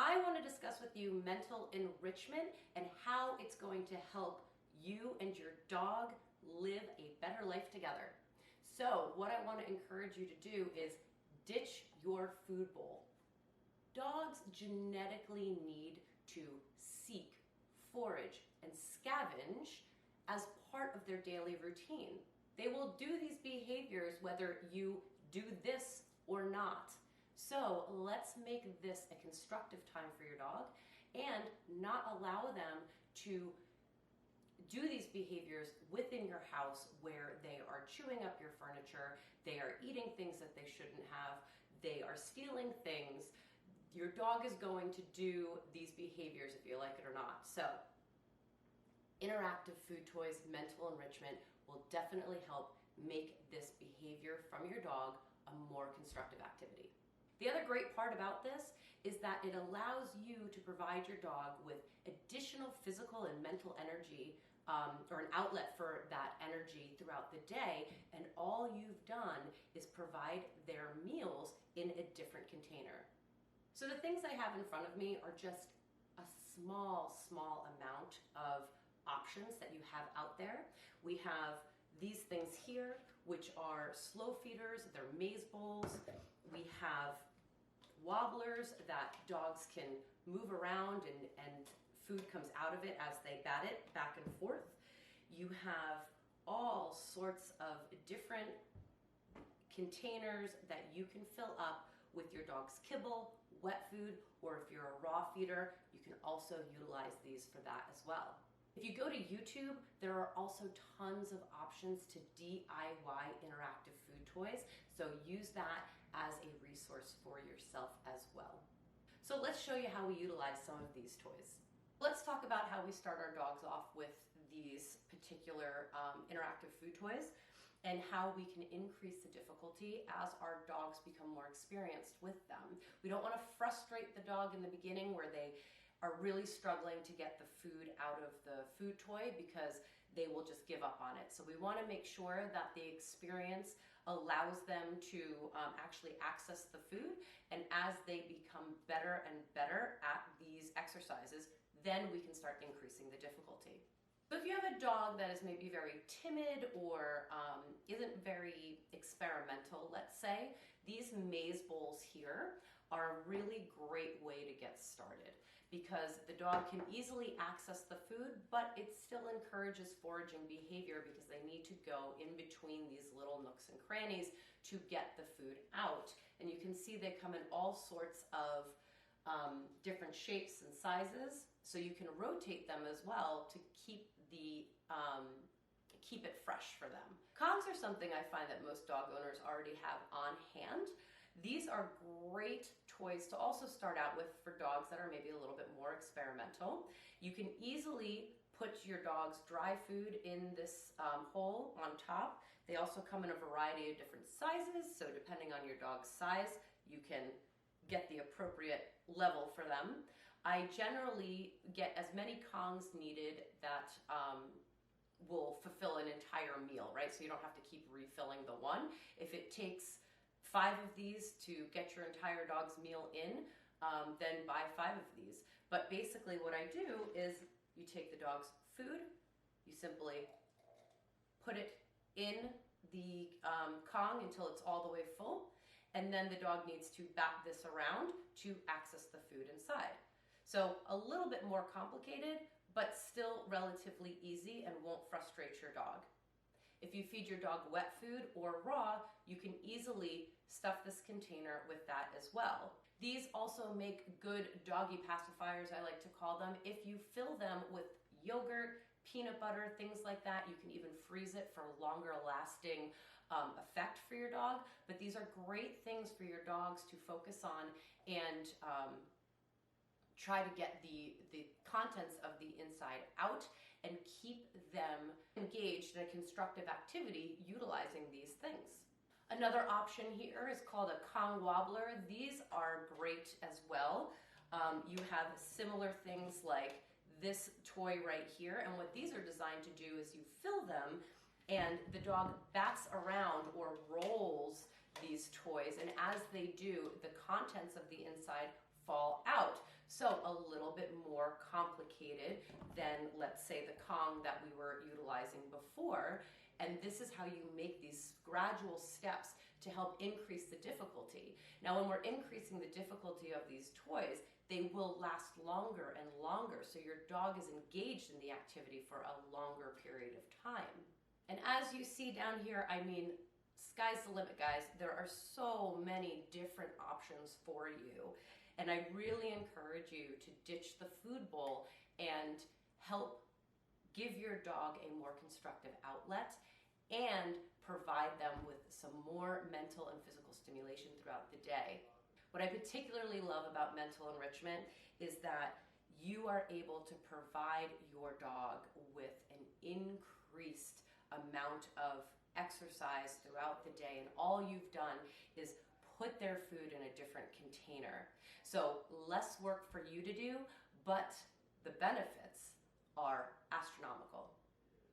I want to discuss with you mental enrichment and how it's going to help you and your dog live a better life together. So what I want to encourage you to do is ditch your food bowl. Dogs genetically need to seek, forage, and scavenge as part of their daily routine. They will do these behaviors whether you do this or not. So let's make this a constructive time for your dog and not allow them to do these behaviors within your house where they are chewing up your furniture, they are eating things that they shouldn't have, they are stealing things. Your dog is going to do these behaviors if you like it or not. So interactive food toys, mental enrichment will definitely help make this behavior from your dog a more constructive activity. The other great part about this is that it allows you to provide your dog with additional physical and mental energy or an outlet for that energy throughout the day, and all you've done is provide their meals in a different container. So the things I have in front of me are just a small amount of options that you have out there. We have these things here, which are slow feeders, they're maze bowls. We have wobblers that dogs can move around and food comes out of it as they bat it back and forth. You have all sorts of different containers that you can fill up with your dog's kibble, wet food, or if you're a raw feeder, you can also utilize these for that as well. If you go to YouTube, there are also tons of options to DIY interactive food toys, so use that as a resource for yourself as well. So let's show you how we utilize some of these toys. Let's talk about how we start our dogs off with these particular interactive food toys and how we can increase the difficulty as our dogs become more experienced with them. We don't want to frustrate the dog in the beginning where they are really struggling to get the food out of the food toy because they will just give up on it. So we want to make sure that the experience allows them to actually access the food, and as they become better and better at these exercises, then we can start increasing the difficulty. So if you have a dog that is maybe very timid or isn't very experimental, let's say, these maze bowls here are a really great way to get started because the dog can easily access the food, but it still encourages foraging behavior because they need to go in between these little nooks and crannies to get the food out. And you can see they come in all sorts of different shapes and sizes, so you can rotate them as well to keep it fresh for them. Kongs are something I find that most dog owners already have on hand. These are great toys to also start out with for dogs that are maybe a little bit more experimental. You can easily put your dog's dry food in this hole on top. They also come in a variety of different sizes, so depending on your dog's size, you can get the appropriate level for them. I generally get as many Kongs needed that will fulfill an entire meal, right? So you don't have to keep refilling the one. If it takes 5 of these to get your entire dog's meal in, then buy 5 of these. But basically what I do is you take the dog's food, you simply put it in the Kong until it's all the way full, and then the dog needs to bat this around to access the food inside. So a little bit more complicated, but still relatively easy and won't frustrate your dog. If you feed your dog wet food or raw, you can easily stuff this container with that as well. These also make good doggy pacifiers, I like to call them. If you fill them with yogurt, peanut butter, things like that, you can even freeze it for longer lasting effect for your dog. But these are great things for your dogs to focus on and try to get the contents of the inside out and keep them engaged in a constructive activity utilizing these things. Another option here is called a Kong wobbler. These are great as well. You have similar things like this toy right here, and what these are designed to do is you fill them and the dog bats around or rolls these toys, and as they do, the contents of the inside fall out. So a little bit more complicated than, let's say, the Kong that we were utilizing before. And this is how you make these gradual steps to help increase the difficulty. Now, when we're increasing the difficulty of these toys, they will last longer and longer. So your dog is engaged in the activity for a longer period of time. And as you see down here, I mean, sky's the limit, guys. There are so many different options for you. And I really encourage you to ditch the food bowl and help give your dog a more constructive outlet and provide them with some more mental and physical stimulation throughout the day. What I particularly love about mental enrichment is that you are able to provide your dog with an increased amount of exercise throughout the day, and all you've done is put their food in a different container. So less work for you to do, but the benefits are